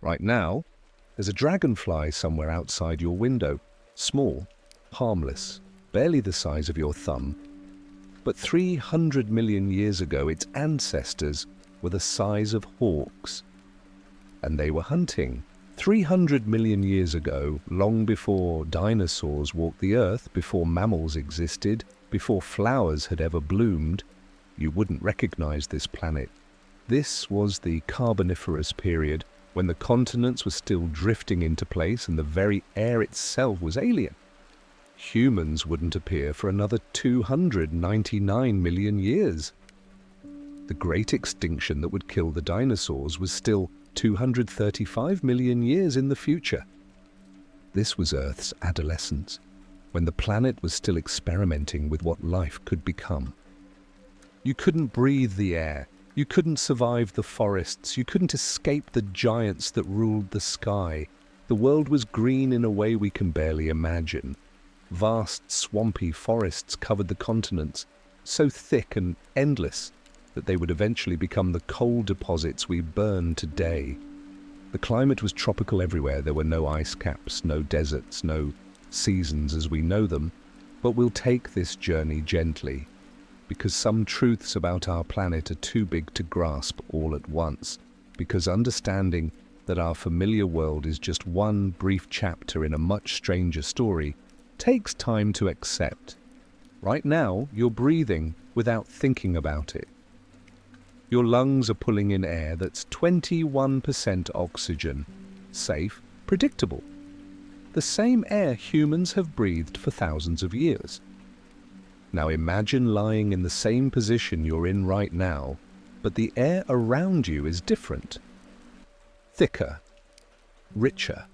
Right now, there's a dragonfly somewhere outside your window. Small, harmless, barely the size of your thumb. But 300 million years ago, its ancestors were the size of hawks. And they were hunting. 300 million years ago, long before dinosaurs walked the earth, before mammals existed, before flowers had ever bloomed, you wouldn't recognize this planet. This was the Carboniferous period, when the continents were still drifting into place and the very air itself was alien. Humans wouldn't appear for another 299 million years. The great extinction that would kill the dinosaurs was still 235 million years in the future. This was Earth's adolescence, when the planet was still experimenting with what life could become. You couldn't breathe the air. You couldn't survive the forests. You couldn't escape the giants that ruled the sky. The world was green in a way we can barely imagine. Vast, swampy forests covered the continents, so thick and endless that they would eventually become the coal deposits we burn today. The climate was tropical everywhere. There were no ice caps, no deserts, no seasons as we know them. But we'll take this journey gently, because some truths about our planet are too big to grasp all at once, because understanding that our familiar world is just one brief chapter in a much stranger story takes time to accept. Right now, you're breathing without thinking about it. Your lungs are pulling in air that's 21% oxygen, safe, predictable. The same air humans have breathed for thousands of years. Now imagine lying in the same position you're in right now, but the air around you is different. Thicker, richer,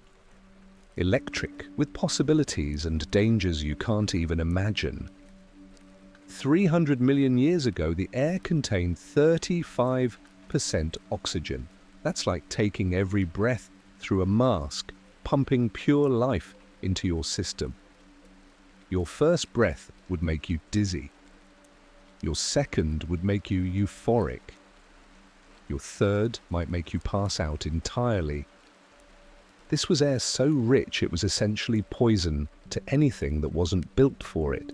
electric, with possibilities and dangers you can't even imagine. 300 million years ago, the air contained 35% oxygen. That's like taking every breath through a mask, pumping pure life into your system. Your first breath would make you dizzy. Your second would make you euphoric. Your third might make you pass out entirely. This was air so rich it was essentially poison to anything that wasn't built for it.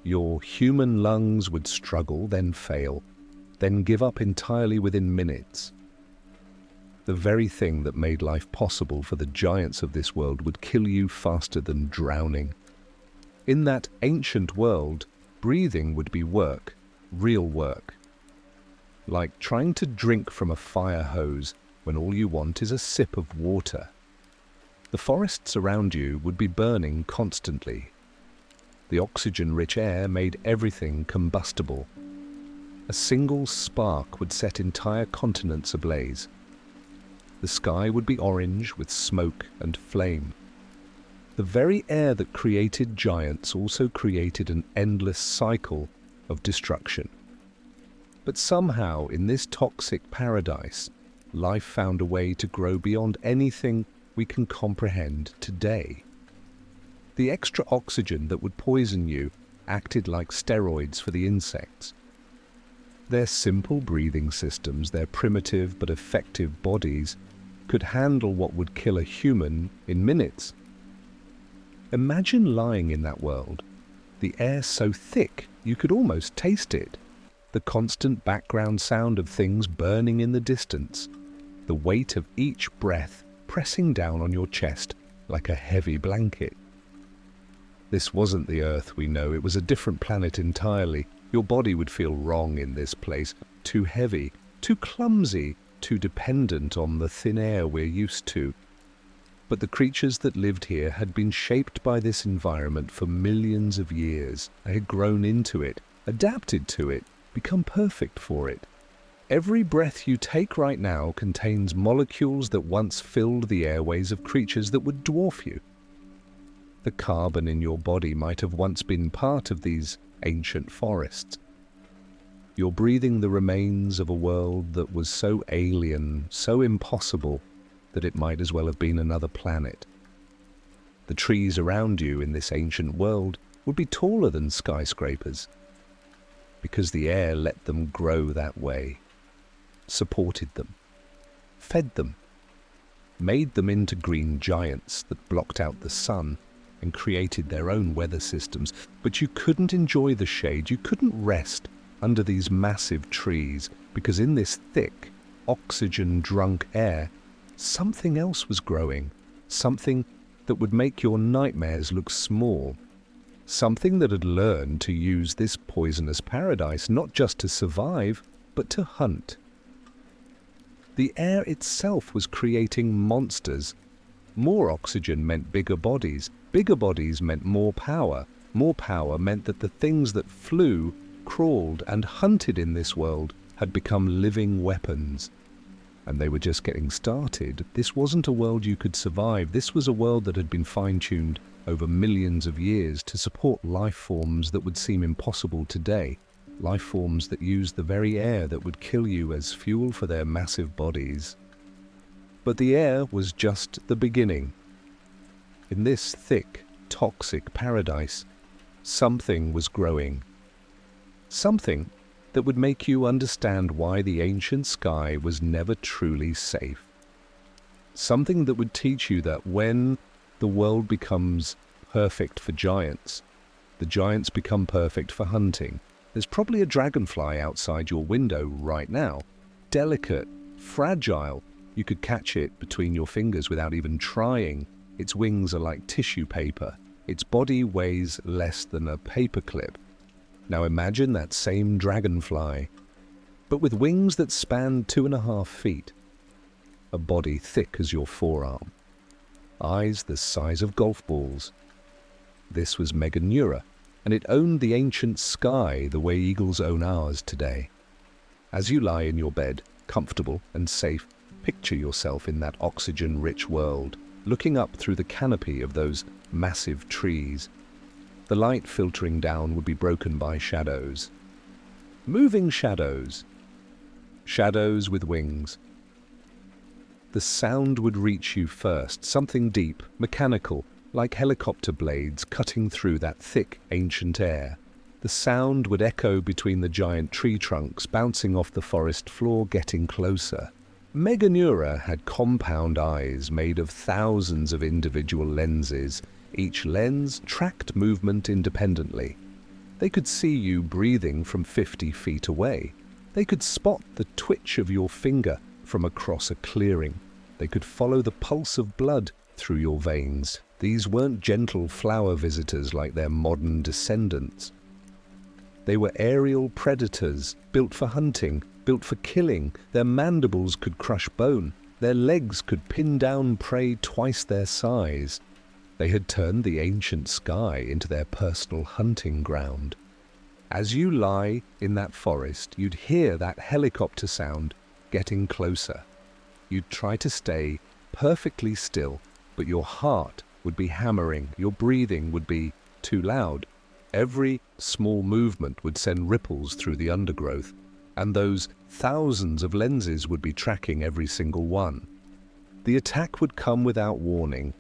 Your human lungs would struggle, then fail, then give up entirely within minutes. The very thing that made life possible for the giants of this world would kill you faster than drowning. In that ancient world, breathing would be work, real work. Like trying to drink from a fire hose when all you want is a sip of water. The forests around you would be burning constantly. The oxygen-rich air made everything combustible. A single spark would set entire continents ablaze. The sky would be orange with smoke and flame. The very air that created giants also created an endless cycle of destruction. But somehow, in this toxic paradise, life found a way to grow beyond anything we can comprehend today. The extra oxygen that would poison you acted like steroids for the insects. Their simple breathing systems, their primitive but effective bodies, could handle what would kill a human in minutes. Imagine lying in that world, the air so thick you could almost taste it, the constant background sound of things burning in the distance, the weight of each breath pressing down on your chest like a heavy blanket. This wasn't the Earth we know, it was a different planet entirely. Your body would feel wrong in this place, too heavy, too clumsy, too dependent on the thin air we're used to. But the creatures that lived here had been shaped by this environment for millions of years. They had grown into it, adapted to it, become perfect for it. Every breath you take right now contains molecules that once filled the airways of creatures that would dwarf you. The carbon in your body might have once been part of these ancient forests. You're breathing the remains of a world that was so alien, so impossible, that it might as well have been another planet. The trees around you in this ancient world would be taller than skyscrapers, because the air let them grow that way, supported them, fed them. made them into green giants that blocked out the sun and created their own weather systems. But you couldn't enjoy the shade, you couldn't rest under these massive trees, because in this thick, oxygen-drunk air, something else was growing, something that would make your nightmares look small, something that had learned to use this poisonous paradise not just to survive, but to hunt. The air itself was creating monsters. More oxygen meant bigger bodies meant more power meant that the things that flew, crawled and hunted in this world had become living weapons. And they were just getting started. This wasn't a world you could survive. This was a world that had been fine-tuned over millions of years to support life forms that would seem impossible today. Life forms that used the very air that would kill you as fuel for their massive bodies. But the air was just the beginning. In this thick, toxic paradise, something was growing. Something that would make you understand why the ancient sky was never truly safe. Something that would teach you that when the world becomes perfect for giants, the giants become perfect for hunting. There's probably a dragonfly outside your window right now. Delicate, fragile. You could catch it between your fingers without even trying. Its wings are like tissue paper. Its body weighs less than a paperclip. Now imagine that same dragonfly, but with wings that span 2.5 feet, a body thick as your forearm, eyes the size of golf balls. This was Meganeura, and it owned the ancient sky the way eagles own ours today. As you lie in your bed, comfortable and safe, picture yourself in that oxygen-rich world, looking up through the canopy of those massive trees. The light filtering down would be broken by shadows. Moving shadows. Shadows with wings. The sound would reach you first, something deep, mechanical, like helicopter blades cutting through that thick, ancient air. The sound would echo between the giant tree trunks, bouncing off the forest floor, getting closer. Meganeura had compound eyes made of thousands of individual lenses. Each lens tracked movement independently. They could see you breathing from 50 feet away. They could spot the twitch of your finger from across a clearing. They could follow the pulse of blood through your veins. These weren't gentle flower visitors like their modern descendants. They were aerial predators, built for hunting, built for killing. Their mandibles could crush bone. Their legs could pin down prey twice their size. They had turned the ancient sky into their personal hunting ground. As you lie in that forest, you'd hear that helicopter sound getting closer. You'd try to stay perfectly still, but your heart would be hammering, your breathing would be too loud. Every small movement would send ripples through the undergrowth, and those thousands of lenses would be tracking every single one. The attack would come without warning.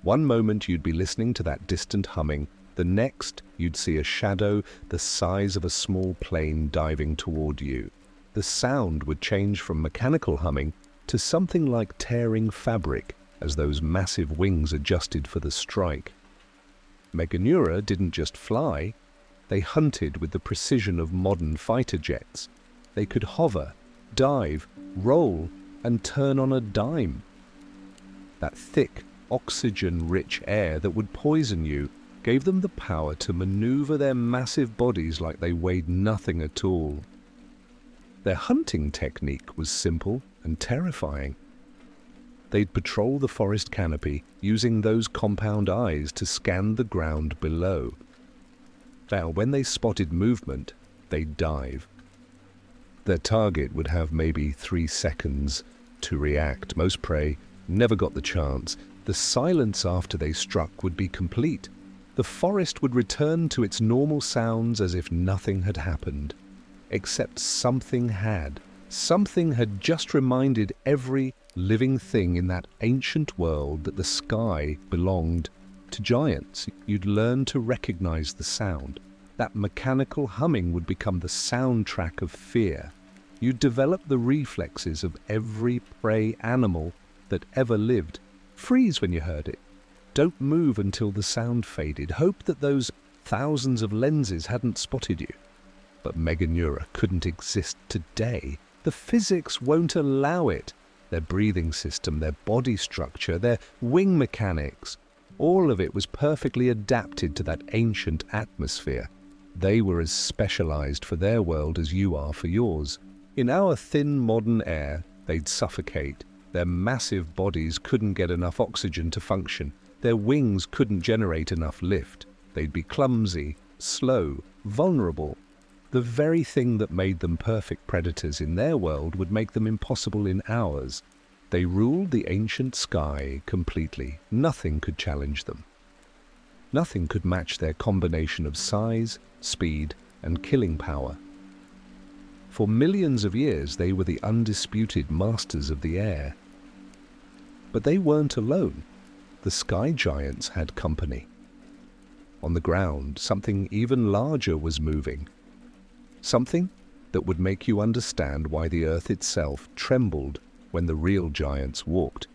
One moment you'd be listening to that distant humming, the next you'd see a shadow the size of a small plane diving toward you. The sound would change from mechanical humming to something like tearing fabric as those massive wings adjusted for the strike. Meganeura didn't just fly, they hunted with the precision of modern fighter jets. They could hover, dive, roll, and turn on a dime. That thick, oxygen-rich air that would poison you gave them the power to maneuver their massive bodies like they weighed nothing at all. Their hunting technique was simple and terrifying. They'd patrol the forest canopy using those compound eyes to scan the ground below. Now, when they spotted movement, they'd dive. Their target would have maybe 3 seconds to react. Most prey never got the chance. The silence after they struck would be complete. The forest would return to its normal sounds as if nothing had happened. Except something had. Something had just reminded every living thing in that ancient world that the sky belonged to giants. You'd learn to recognize the sound. That mechanical humming would become the soundtrack of fear. You'd develop the reflexes of every prey animal that ever lived. Freeze when you heard it. Don't move until the sound faded. Hope that those thousands of lenses hadn't spotted you. But Meganeura couldn't exist today. The physics won't allow it. Their breathing system, their body structure, their wing mechanics, all of it was perfectly adapted to that ancient atmosphere. They were as specialized for their world as you are for yours. In our thin modern air, they'd suffocate. Their massive bodies couldn't get enough oxygen to function. Their wings couldn't generate enough lift. They'd be clumsy, slow, vulnerable. The very thing that made them perfect predators in their world would make them impossible in ours. They ruled the ancient sky completely. Nothing could challenge them. Nothing could match their combination of size, speed, and killing power. For millions of years, they were the undisputed masters of the air. But they weren't alone. The sky giants had company. On the ground, something even larger was moving. Something that would make you understand why the earth itself trembled when the real giants walked.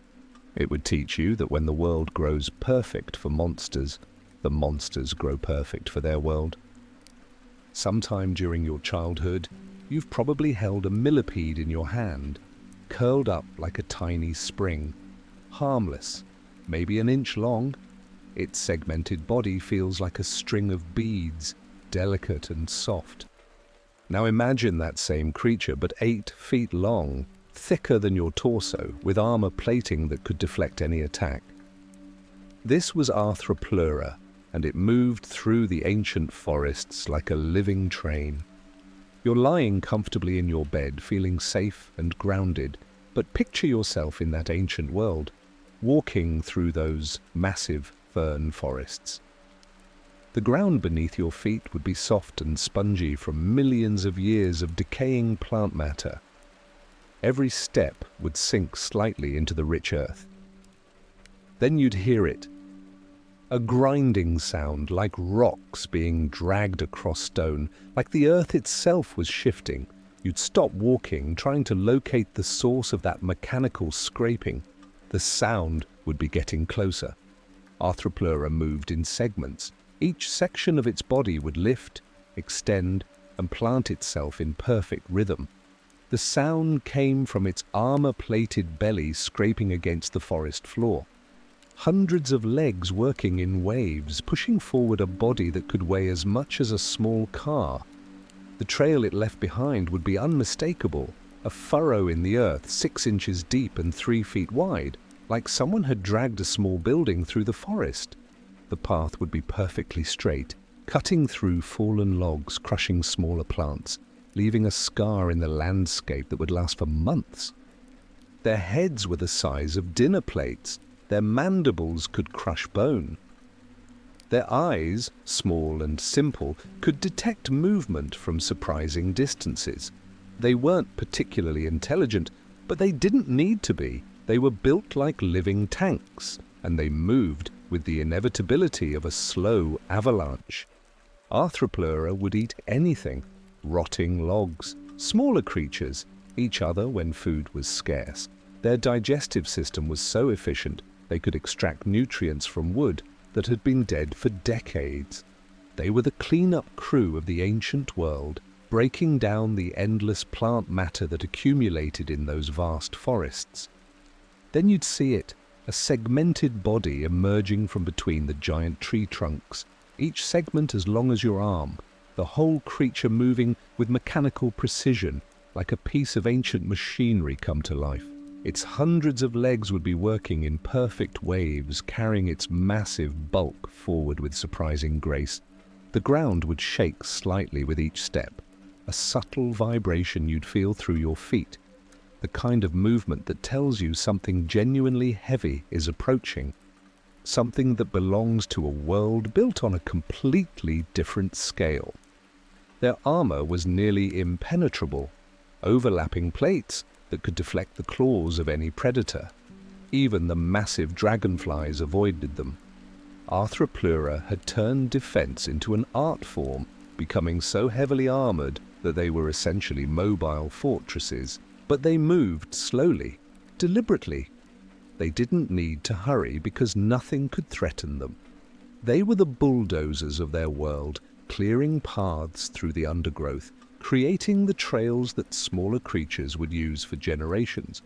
It would teach you that when the world grows perfect for monsters, the monsters grow perfect for their world. Sometime during your childhood, you've probably held a millipede in your hand, curled up like a tiny spring, harmless, maybe an inch long. Its segmented body feels like a string of beads, delicate and soft. Now imagine that same creature, but 8 feet long, thicker than your torso, with armor plating that could deflect any attack. This was Arthropleura, and it moved through the ancient forests like a living train. You're lying comfortably in your bed, feeling safe and grounded, but picture yourself in that ancient world, walking through those massive fern forests. The ground beneath your feet would be soft and spongy from millions of years of decaying plant matter. Every step would sink slightly into the rich earth. Then you'd hear it, a grinding sound like rocks being dragged across stone, like the earth itself was shifting. You'd stop walking, trying to locate the source of that mechanical scraping. The sound would be getting closer. Arthropleura moved in segments. Each section of its body would lift, extend, and plant itself in perfect rhythm. The sound came from its armor-plated belly scraping against the forest floor. Hundreds of legs working in waves, pushing forward a body that could weigh as much as a small car. The trail it left behind would be unmistakable, a furrow in the earth 6 inches deep and 3 feet wide, like someone had dragged a small building through the forest. The path would be perfectly straight, cutting through fallen logs, crushing smaller plants, leaving a scar in the landscape that would last for months. Their heads were the size of dinner plates. Their mandibles could crush bone. Their eyes, small and simple, could detect movement from surprising distances. They weren't particularly intelligent, but they didn't need to be. They were built like living tanks, and they moved with the inevitability of a slow avalanche. Arthropleura would eat anything, rotting logs, smaller creatures, each other when food was scarce. Their digestive system was so efficient they could extract nutrients from wood that had been dead for decades. They were the clean-up crew of the ancient world, breaking down the endless plant matter that accumulated in those vast forests. Then you'd see it, a segmented body emerging from between the giant tree trunks, each segment as long as your arm, the whole creature moving with mechanical precision, like a piece of ancient machinery come to life. Its hundreds of legs would be working in perfect waves, carrying its massive bulk forward with surprising grace. The ground would shake slightly with each step, a subtle vibration you'd feel through your feet, the kind of movement that tells you something genuinely heavy is approaching, something that belongs to a world built on a completely different scale. Their armor was nearly impenetrable, overlapping plates that could deflect the claws of any predator. Even the massive dragonflies avoided them. Arthropleura had turned defense into an art form, becoming so heavily armored that they were essentially mobile fortresses. But they moved slowly, deliberately. They didn't need to hurry because nothing could threaten them. They were the bulldozers of their world, clearing paths through the undergrowth, creating the trails that smaller creatures would use for generations.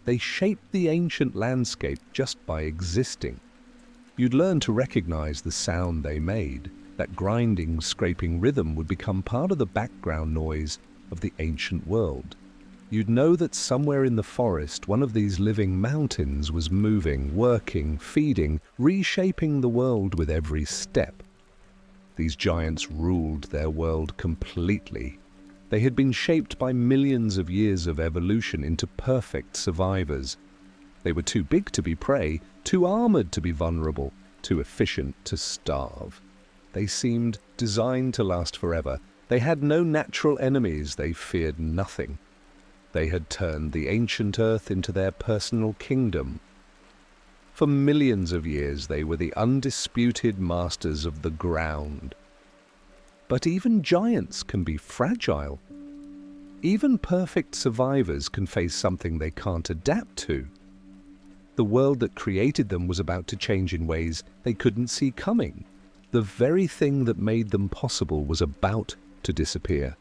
They shaped the ancient landscape just by existing. You'd learn to recognize the sound they made. That grinding, scraping rhythm would become part of the background noise of the ancient world. You'd know that somewhere in the forest, one of these living mountains was moving, working, feeding, reshaping the world with every step. These giants ruled their world completely. They had been shaped by millions of years of evolution into perfect survivors. They were too big to be prey, too armored to be vulnerable, too efficient to starve. They seemed designed to last forever. They had no natural enemies. They feared nothing. They had turned the ancient earth into their personal kingdom. For millions of years, they were the undisputed masters of the ground. But even giants can be fragile. Even perfect survivors can face something they can't adapt to. The world that created them was about to change in ways they couldn't see coming. The very thing that made them possible was about to disappear.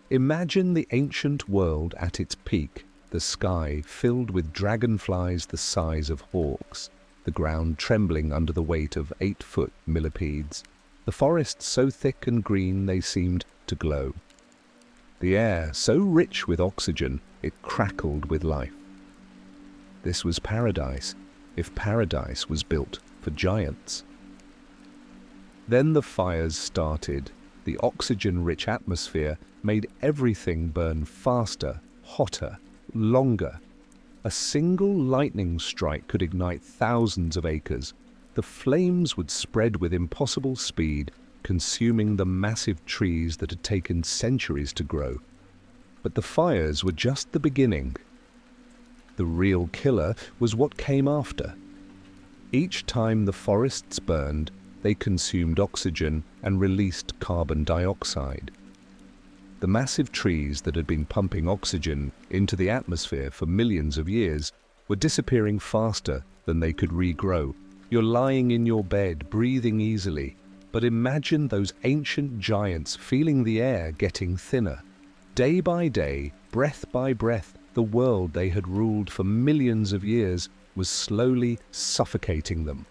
Imagine the ancient world at its peak, the sky filled with dragonflies the size of hawks, the ground trembling under the weight of 8-foot millipedes, the forests so thick and green they seemed to glow, the air so rich with oxygen it crackled with life. This was paradise, if paradise was built for giants. Then the fires started. The oxygen-rich atmosphere made everything burn faster, hotter, longer. A single lightning strike could ignite thousands of acres. The flames would spread with impossible speed, consuming the massive trees that had taken centuries to grow. But the fires were just the beginning. The real killer was what came after. Each time the forests burned, they consumed oxygen and released carbon dioxide. The massive trees that had been pumping oxygen into the atmosphere for millions of years were disappearing faster than they could regrow. You're lying in your bed, breathing easily, but imagine those ancient giants feeling the air getting thinner. Day by day, breath by breath, the world they had ruled for millions of years was slowly suffocating them.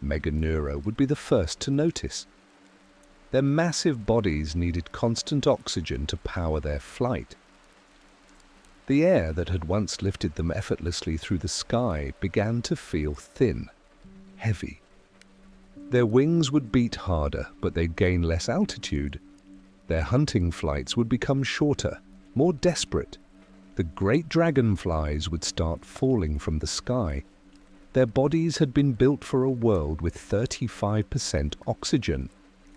Meganeura would be the first to notice. Their massive bodies needed constant oxygen to power their flight. The air that had once lifted them effortlessly through the sky began to feel thin, heavy. Their wings would beat harder, but they'd gain less altitude. Their hunting flights would become shorter, more desperate. The great dragonflies would start falling from the sky. Their bodies had been built for a world with 35% oxygen.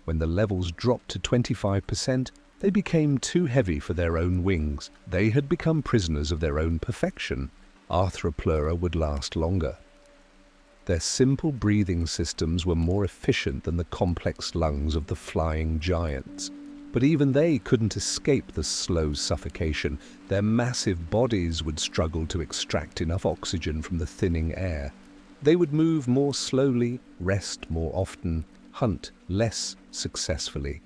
When the levels dropped to 25%, they became too heavy for their own wings. They had become prisoners of their own perfection. Arthropleura would last longer. Their simple breathing systems were more efficient than the complex lungs of the flying giants. But even they couldn't escape the slow suffocation. Their massive bodies would struggle to extract enough oxygen from the thinning air. They would move more slowly, rest more often, hunt less successfully.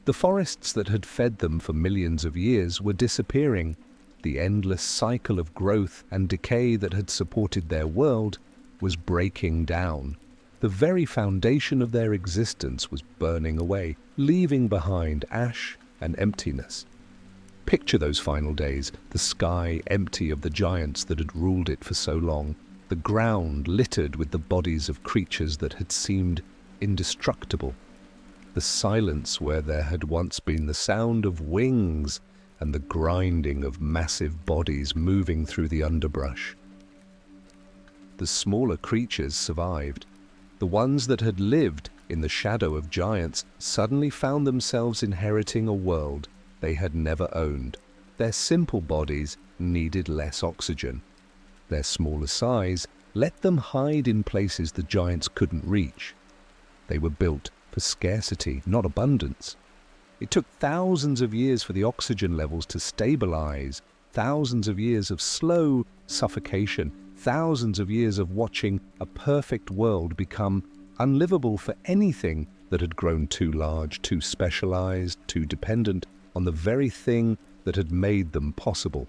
The forests that had fed them for millions of years were disappearing. The endless cycle of growth and decay that had supported their world was breaking down. The very foundation of their existence was burning away, leaving behind ash and emptiness. Picture those final days, the sky empty of the giants that had ruled it for so long, the ground littered with the bodies of creatures that had seemed indestructible, the silence where there had once been the sound of wings and the grinding of massive bodies moving through the underbrush. The smaller creatures survived. The ones that had lived in the shadow of giants suddenly found themselves inheriting a world they had never owned. Their simple bodies needed less oxygen. Their smaller size let them hide in places the giants couldn't reach. They were built for scarcity, not abundance. It took thousands of years for the oxygen levels to stabilize, thousands of years of slow, suffocation, thousands of years of watching a perfect world become unlivable for anything that had grown too large, too specialized, too dependent on the very thing that had made them possible.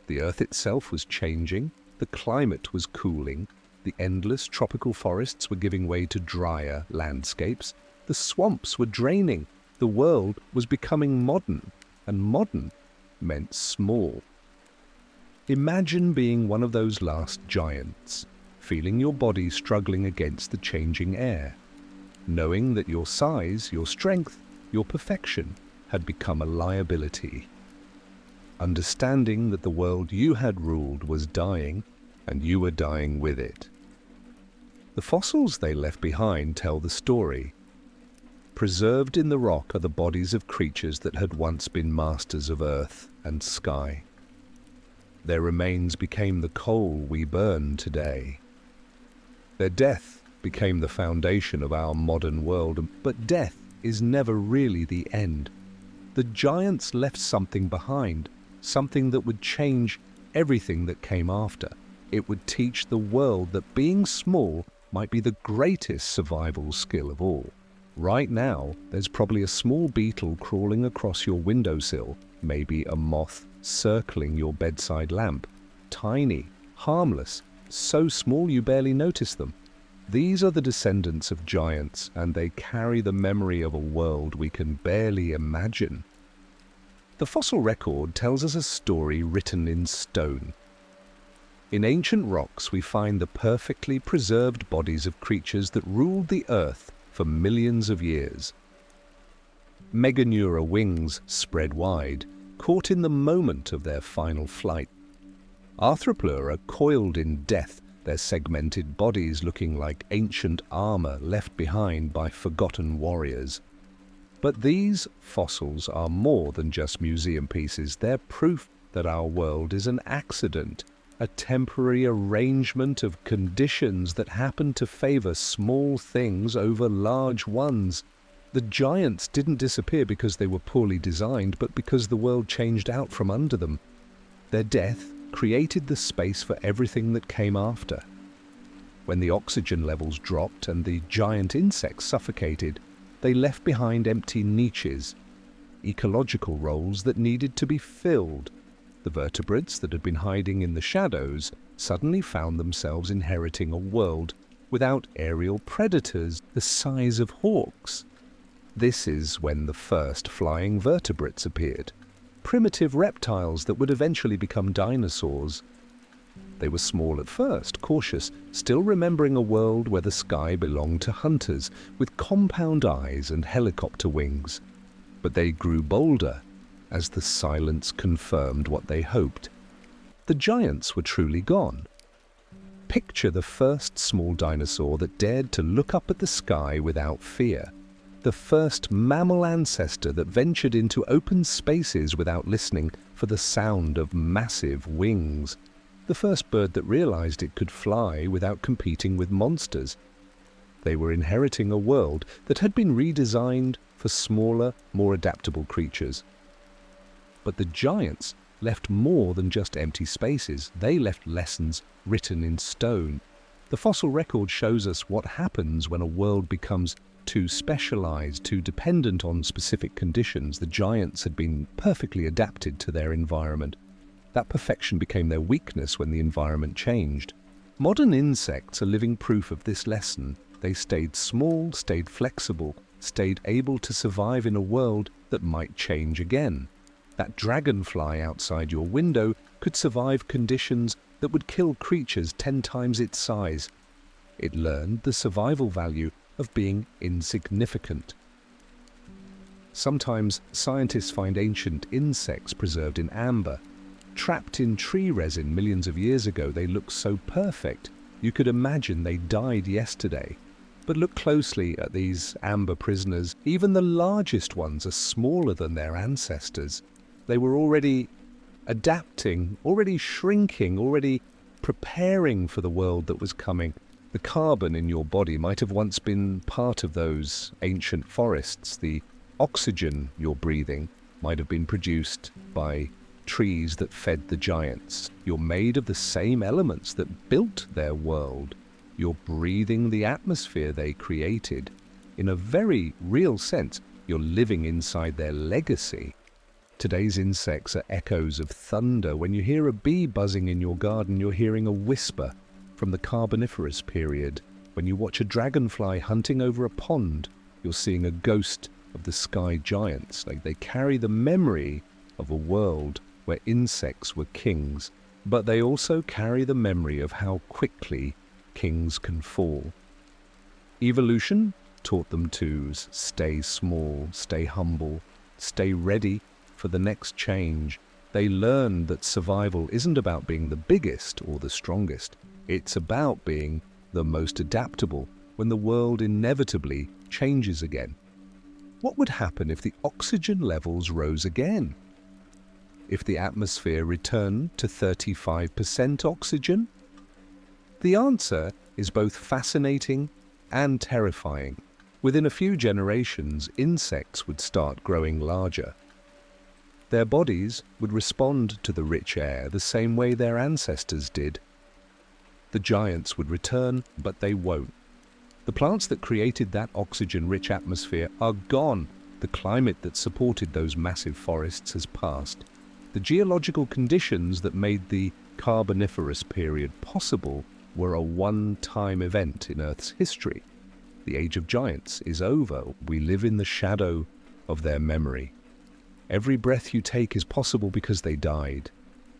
The Earth itself was changing, the climate was cooling, the endless tropical forests were giving way to drier landscapes, the swamps were draining, the world was becoming modern, and modern meant small. Imagine being one of those last giants, feeling your body struggling against the changing air, knowing that your size, your strength, your perfection had become a liability. Understanding that the world you had ruled was dying, and you were dying with it. The fossils they left behind tell the story. Preserved in the rock are the bodies of creatures that had once been masters of earth and sky. Their remains became the coal we burn today. Their death became the foundation of our modern world, but death is never really the end. The giants left something behind, something that would change everything that came after. It would teach the world that being small might be the greatest survival skill of all. Right now, there's probably a small beetle crawling across your windowsill, maybe a moth circling your bedside lamp. Tiny, harmless, so small you barely notice them. These are the descendants of giants, and they carry the memory of a world we can barely imagine. The fossil record tells us a story written in stone. In ancient rocks, we find the perfectly preserved bodies of creatures that ruled the earth for millions of years. Meganeura wings spread wide, caught in the moment of their final flight. Arthroplura coiled in death, their segmented bodies looking like ancient armor left behind by forgotten warriors. But these fossils are more than just museum pieces. They're proof that our world is an accident, a temporary arrangement of conditions that happen to favor small things over large ones. The giants didn't disappear because they were poorly designed, but because the world changed out from under them. Their death created the space for everything that came after. When the oxygen levels dropped and the giant insects suffocated, they left behind empty niches, ecological roles that needed to be filled. The vertebrates that had been hiding in the shadows suddenly found themselves inheriting a world without aerial predators the size of hawks. This is when the first flying vertebrates appeared, primitive reptiles that would eventually become dinosaurs. They were small at first, cautious, still remembering a world where the sky belonged to hunters, with compound eyes and helicopter wings. But they grew bolder as the silence confirmed what they hoped. The giants were truly gone. Picture the first small dinosaur that dared to look up at the sky without fear. The first mammal ancestor that ventured into open spaces without listening for the sound of massive wings. The first bird that realized it could fly without competing with monsters. They were inheriting a world that had been redesigned for smaller, more adaptable creatures. But the giants left more than just empty spaces. They left lessons written in stone. The fossil record shows us what happens when a world becomes too specialized, too dependent on specific conditions. The giants had been perfectly adapted to their environment. That perfection became their weakness when the environment changed. Modern insects are living proof of this lesson. They stayed small, stayed flexible, stayed able to survive in a world that might change again. That dragonfly outside your window could survive conditions that would kill creatures 10 times its size. It learned the survival value of being insignificant. Sometimes scientists find ancient insects preserved in amber. Trapped in tree resin millions of years ago, they look so perfect, you could imagine they died yesterday. But look closely at these amber prisoners. Even the largest ones are smaller than their ancestors. They were already adapting, already shrinking, already preparing for the world that was coming. The carbon in your body might have once been part of those ancient forests. The oxygen you're breathing might have been produced by trees that fed the giants. You're made of the same elements that built their world. You're breathing the atmosphere they created. In a very real sense, you're living inside their legacy. Today's insects are echoes of thunder. When you hear a bee buzzing in your garden, you're hearing a whisper from the Carboniferous period. When you watch a dragonfly hunting over a pond, you're seeing a ghost of the sky giants. They carry the memory of a world where insects were kings, but they also carry the memory of how quickly kings can fall. Evolution taught them to stay small, stay humble, stay ready for the next change. They learned that survival isn't about being the biggest or the strongest. It's about being the most adaptable when the world inevitably changes again. What would happen if the oxygen levels rose again? If the atmosphere returned to 35% oxygen? The answer is both fascinating and terrifying. Within a few generations, insects would start growing larger. Their bodies would respond to the rich air the same way their ancestors did. The giants would return, but they won't. The plants that created that oxygen-rich atmosphere are gone. The climate that supported those massive forests has passed. The geological conditions that made the Carboniferous period possible were a one-time event in Earth's history. The age of giants is over. We live in the shadow of their memory. Every breath you take is possible because they died.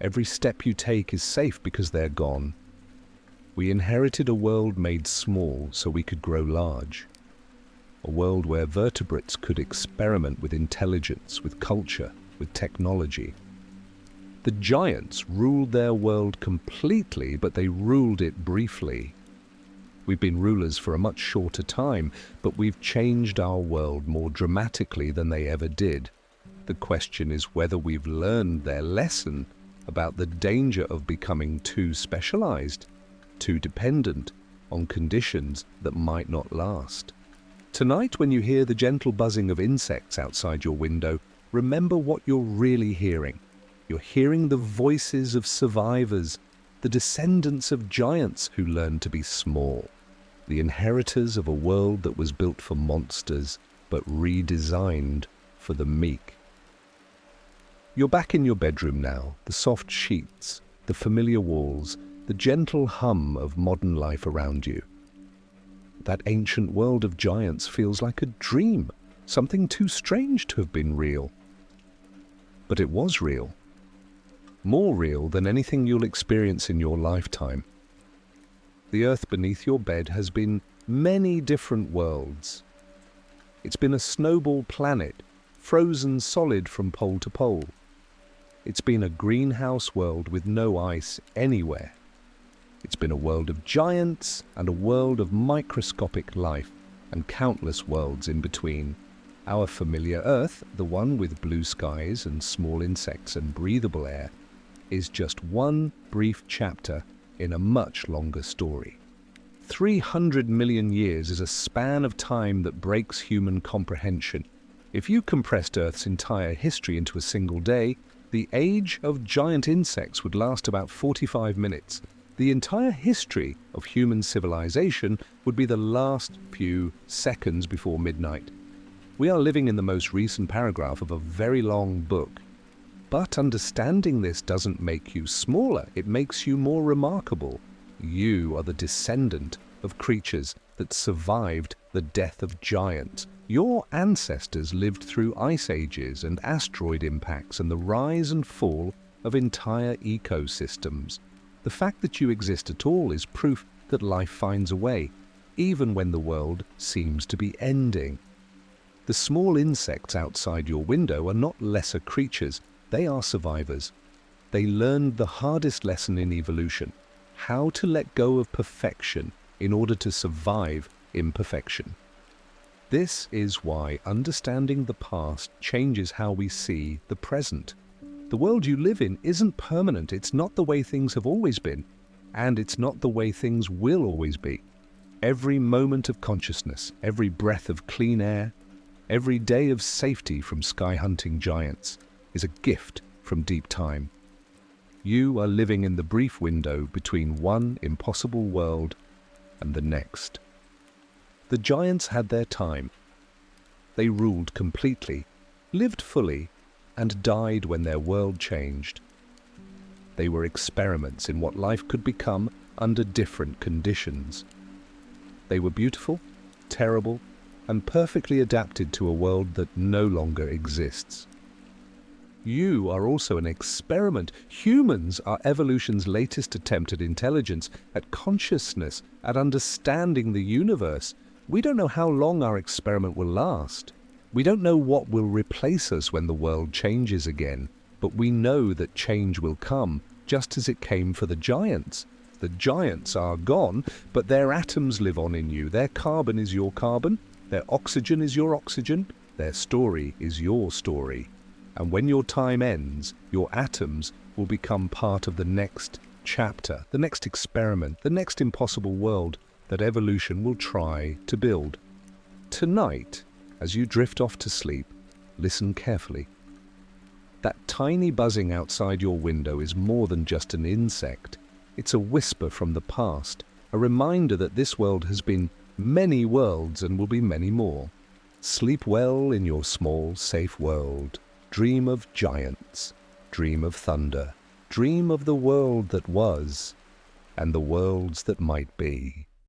Every step you take is safe because they're gone. We inherited a world made small so we could grow large. A world where vertebrates could experiment with intelligence, with culture, with technology. The giants ruled their world completely, but they ruled it briefly. We've been rulers for a much shorter time, but we've changed our world more dramatically than they ever did. The question is whether we've learned their lesson about the danger of becoming too specialized, too dependent on conditions that might not last. Tonight, when you hear the gentle buzzing of insects outside your window, remember what you're really hearing. You're hearing the voices of survivors, the descendants of giants who learned to be small, the inheritors of a world that was built for monsters, but redesigned for the meek. You're back in your bedroom now, the soft sheets, the familiar walls, the gentle hum of modern life around you. That ancient world of giants feels like a dream, something too strange to have been real. But it was real. More real than anything you'll experience in your lifetime. The earth beneath your bed has been many different worlds. It's been a snowball planet, frozen solid from pole to pole. It's been a greenhouse world with no ice anywhere. It's been a world of giants and a world of microscopic life and countless worlds in between. Our familiar Earth, the one with blue skies and small insects and breathable air, is just one brief chapter in a much longer story. 300 million years is a span of time that breaks human comprehension. If you compressed Earth's entire history into a single day, the age of giant insects would last about 45 minutes. The entire history of human civilization would be the last few seconds before midnight. We are living in the most recent paragraph of a very long book. But understanding this doesn't make you smaller, it makes you more remarkable. You are the descendant of creatures that survived the death of giants. Your ancestors lived through ice ages and asteroid impacts and the rise and fall of entire ecosystems. The fact that you exist at all is proof that life finds a way, even when the world seems to be ending. The small insects outside your window are not lesser creatures. They are survivors. They learned the hardest lesson in evolution, how to let go of perfection in order to survive imperfection. This is why understanding the past changes how we see the present. The world you live in isn't permanent. It's not the way things have always been, and it's not the way things will always be. Every moment of consciousness, every breath of clean air, every day of safety from sky-hunting giants is a gift from deep time. You are living in the brief window between one impossible world and the next. The giants had their time. They ruled completely, lived fully, and died when their world changed. They were experiments in what life could become under different conditions. They were beautiful, terrible, and perfectly adapted to a world that no longer exists. You are also an experiment. Humans are evolution's latest attempt at intelligence, at consciousness, at understanding the universe. We don't know how long our experiment will last. We don't know what will replace us when the world changes again, but we know that change will come, just as it came for the giants. The giants are gone, but their atoms live on in you. Their carbon is your carbon, their oxygen is your oxygen, their story is your story. And when your time ends, your atoms will become part of the next chapter, the next experiment, the next impossible world that evolution will try to build. Tonight, as you drift off to sleep, listen carefully. That tiny buzzing outside your window is more than just an insect. It's a whisper from the past, a reminder that this world has been many worlds and will be many more. Sleep well in your small, safe world. Dream of giants, dream of thunder, dream of the world that was, and the worlds that might be.